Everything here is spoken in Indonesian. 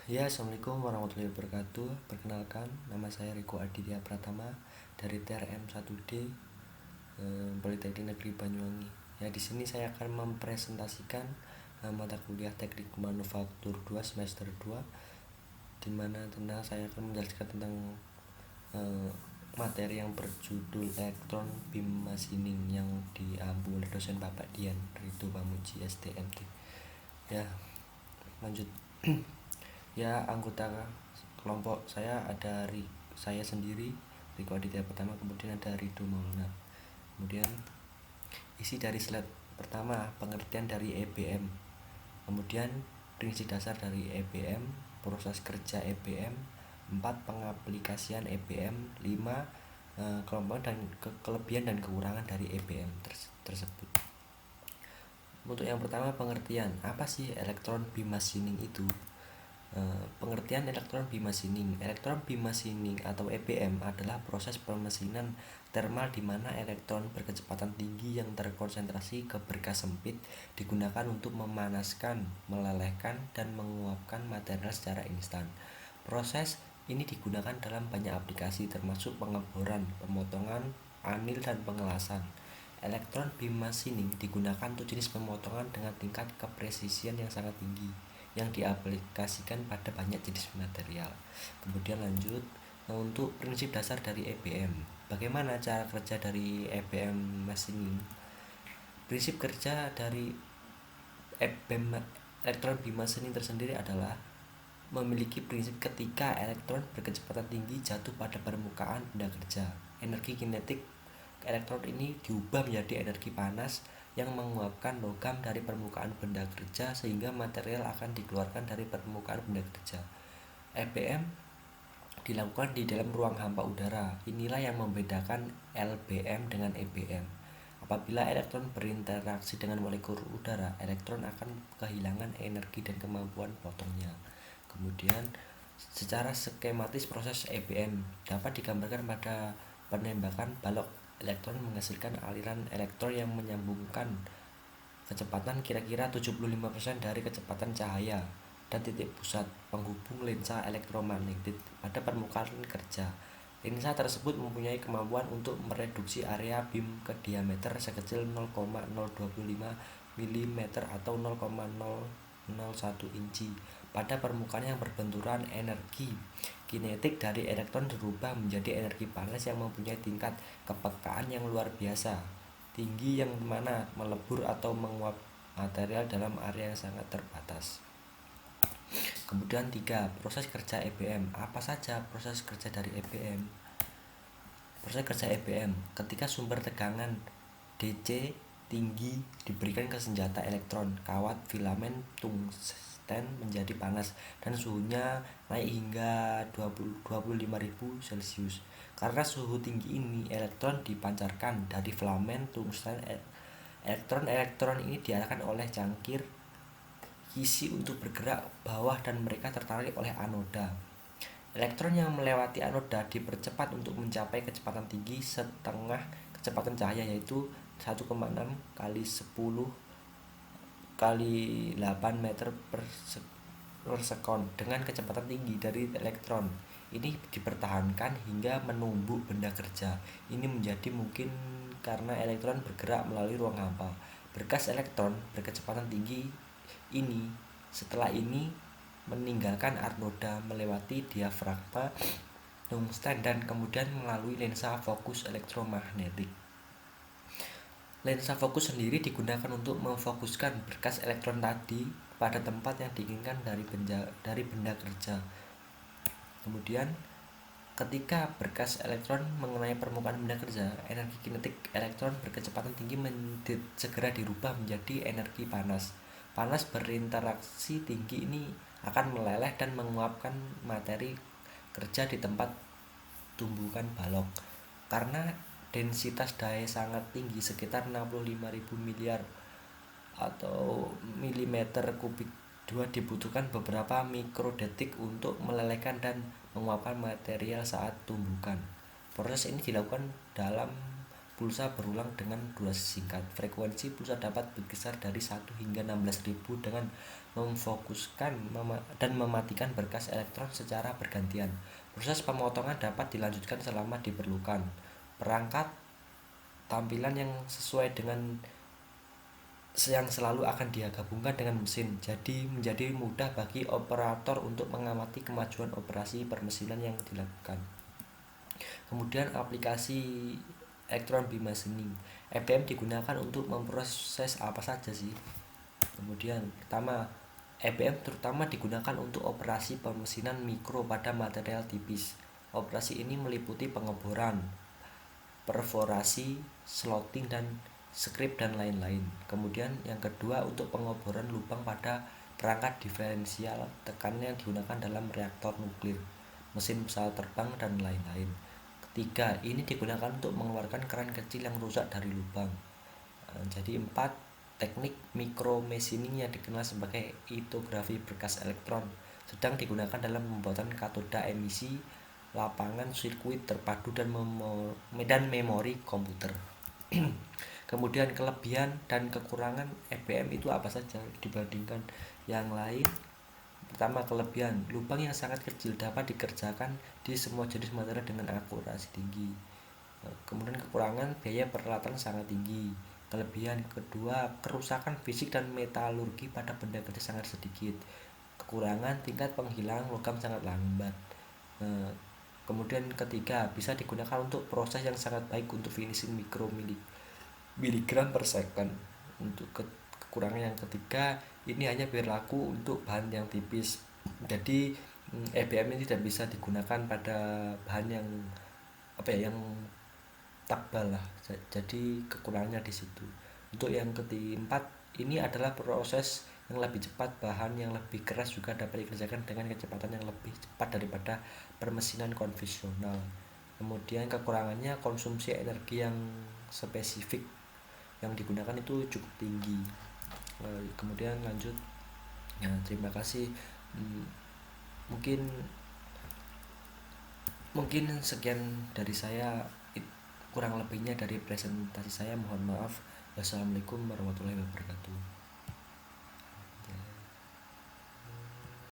Ya, Assalamualaikum warahmatullahi wabarakatuh. Perkenalkan, nama saya Riko Aditya Pratama dari TRM 1D Politeknik Negeri Banyuwangi. Ya, di sini saya akan mempresentasikan mata kuliah Teknik Manufaktur 2 semester 2, di mana saya akan menjelaskan tentang materi yang berjudul Elektron Beam Machining yang diambil oleh dosen Bapak Dian Rido Pamuji STMT. Ya, lanjut. Ya, anggota kelompok saya ada saya sendiri Riko Aditya pertama, kemudian ada Rido Maulana. Kemudian isi dari slide pertama, pengertian dari EBM, kemudian prinsip dasar dari EBM, proses kerja EBM, 4 pengaplikasian EBM, 5 kelompok dan kelebihan dan kekurangan dari EBM tersebut. Untuk yang pertama, pengertian, apa sih elektron beam machining itu? Pengertian elektron beam machining. Elektron beam machining atau EBM adalah proses pemesinan thermal di mana elektron berkecepatan tinggi yang terkonsentrasi ke berkas sempit digunakan untuk memanaskan, melelehkan, dan menguapkan material secara instan. Proses ini digunakan dalam banyak aplikasi termasuk pengeboran, pemotongan, anil, dan pengelasan. Elektron beam machining digunakan untuk jenis pemotongan dengan tingkat kepresisian yang sangat tinggi yang diaplikasikan pada banyak jenis material. Kemudian lanjut untuk prinsip dasar dari EBM. Bagaimana cara kerja dari EBM machining? Prinsip kerja dari EBM elektron beam machining tersendiri adalah memiliki prinsip ketika elektron berkecepatan tinggi jatuh pada permukaan benda kerja. Energi kinetik elektron ini diubah menjadi energi panas yang menguapkan logam dari permukaan benda kerja sehingga material akan dikeluarkan dari permukaan benda kerja. EBM dilakukan di dalam ruang hampa udara. Inilah yang membedakan LBM dengan EBM. Apabila elektron berinteraksi dengan molekul udara, elektron akan kehilangan energi dan kemampuan potongnya. Kemudian secara skematis proses EBM dapat digambarkan pada penembakan balok elektron menghasilkan aliran elektron yang menyambungkan kecepatan kira-kira 75% dari kecepatan cahaya dan titik pusat penghubung lensa elektromagnetik pada permukaan kerja. Lensa tersebut mempunyai kemampuan untuk mereduksi area beam ke diameter sekecil 0,025 mm atau 0,001 inci. Pada permukaan yang berbenturan, energi kinetik dari elektron berubah menjadi energi panas yang mempunyai tingkat kepekaan yang luar biasa tinggi yang mana melebur atau menguap material dalam area yang sangat terbatas. Kemudian 3. Proses kerja EBM. Apa saja proses kerja dari EBM? Proses kerja EBM ketika sumber tegangan DC tinggi diberikan ke senjata elektron, kawat filamen tungsten menjadi panas dan suhunya naik hingga 25.000 Celcius. Karena suhu tinggi ini, elektron dipancarkan dari filamen tungsten. Elektron-elektron ini diarahkan oleh cangkir isi untuk bergerak bawah dan mereka tertarik oleh anoda. Elektron yang melewati anoda dipercepat untuk mencapai kecepatan tinggi setengah kecepatan cahaya, yaitu 1,6 kali 10 kali 8 meter per sekon. Dengan kecepatan tinggi dari elektron ini dipertahankan hingga menumbuk benda kerja. Ini menjadi mungkin karena elektron bergerak melalui ruang hampa. Berkas elektron berkecepatan tinggi ini setelah ini meninggalkan anoda melewati diafragma tungsten dan kemudian melalui lensa fokus elektromagnetik. Lensa fokus sendiri digunakan untuk memfokuskan berkas elektron tadi pada tempat yang diinginkan dari benda kerja. Kemudian ketika berkas elektron mengenai permukaan benda kerja, energi kinetik elektron berkecepatan tinggi segera dirubah menjadi energi panas. Panas berinteraksi tinggi ini akan meleleh dan menguapkan materi kerja di tempat tumbukan balok. Karena densitas daya sangat tinggi sekitar 65.000 miliar atau milimeter kubik 2 dibutuhkan beberapa mikrodetik untuk melelehkan dan menguapkan material saat tumbukan. Proses ini dilakukan dalam pulsa berulang dengan durasi singkat. Frekuensi pulsa dapat berkisar dari 1 hingga 16.000 dengan memfokuskan dan mematikan berkas elektron secara bergantian. Proses pemotongan dapat dilanjutkan selama diperlukan. Perangkat tampilan yang sesuai dengan yang selalu akan digabungkan dengan mesin, jadi menjadi mudah bagi operator untuk mengamati kemajuan operasi permesinan yang dilakukan. Kemudian aplikasi Electron Beam Machining. EBM digunakan untuk memproses apa saja sih? Kemudian pertama, EBM terutama digunakan untuk operasi permesinan mikro pada material tipis. Operasi ini meliputi pengeboran, perforasi, slotting, dan script dan lain-lain. Kemudian yang kedua, untuk pengeboran lubang pada perangkat diferensial tekanan yang digunakan dalam reaktor nuklir, mesin pesawat terbang, dan lain-lain. Ketiga, ini digunakan untuk mengeluarkan keran kecil yang rusak dari lubang. Jadi 4, teknik micro machining yang dikenal sebagai litografi berkas elektron sedang digunakan dalam pembuatan katoda emisi, lapangan sirkuit terpadu, dan memori komputer. Kemudian kelebihan dan kekurangan EBM itu apa saja dibandingkan yang lain? Pertama, kelebihan, lubang yang sangat kecil dapat dikerjakan di semua jenis material dengan akurasi tinggi. Kemudian kekurangan, biaya peralatan sangat tinggi. Kelebihan kedua, kerusakan fisik dan metalurgi pada benda kecil sangat sedikit. Kekurangan, tingkat penghilangan logam sangat lambat. Kemudian ketiga, bisa digunakan untuk proses yang sangat baik untuk finishing miligram per second. Untuk kekurangan yang ketiga, ini hanya berlaku untuk bahan yang tipis. Jadi EBM ini tidak bisa digunakan pada bahan yang yang tebal lah. Jadi kekurangannya di situ. Untuk yang keempat, ini adalah proses yang lebih cepat, bahan yang lebih keras juga dapat dikerjakan dengan kecepatan yang lebih cepat daripada permesinan konvensional. Kemudian kekurangannya, konsumsi energi yang spesifik yang digunakan itu cukup tinggi. Kemudian lanjut, ya, terima kasih. Mungkin sekian dari saya, kurang lebihnya dari presentasi saya mohon maaf. Wassalamualaikum warahmatullahi wabarakatuh.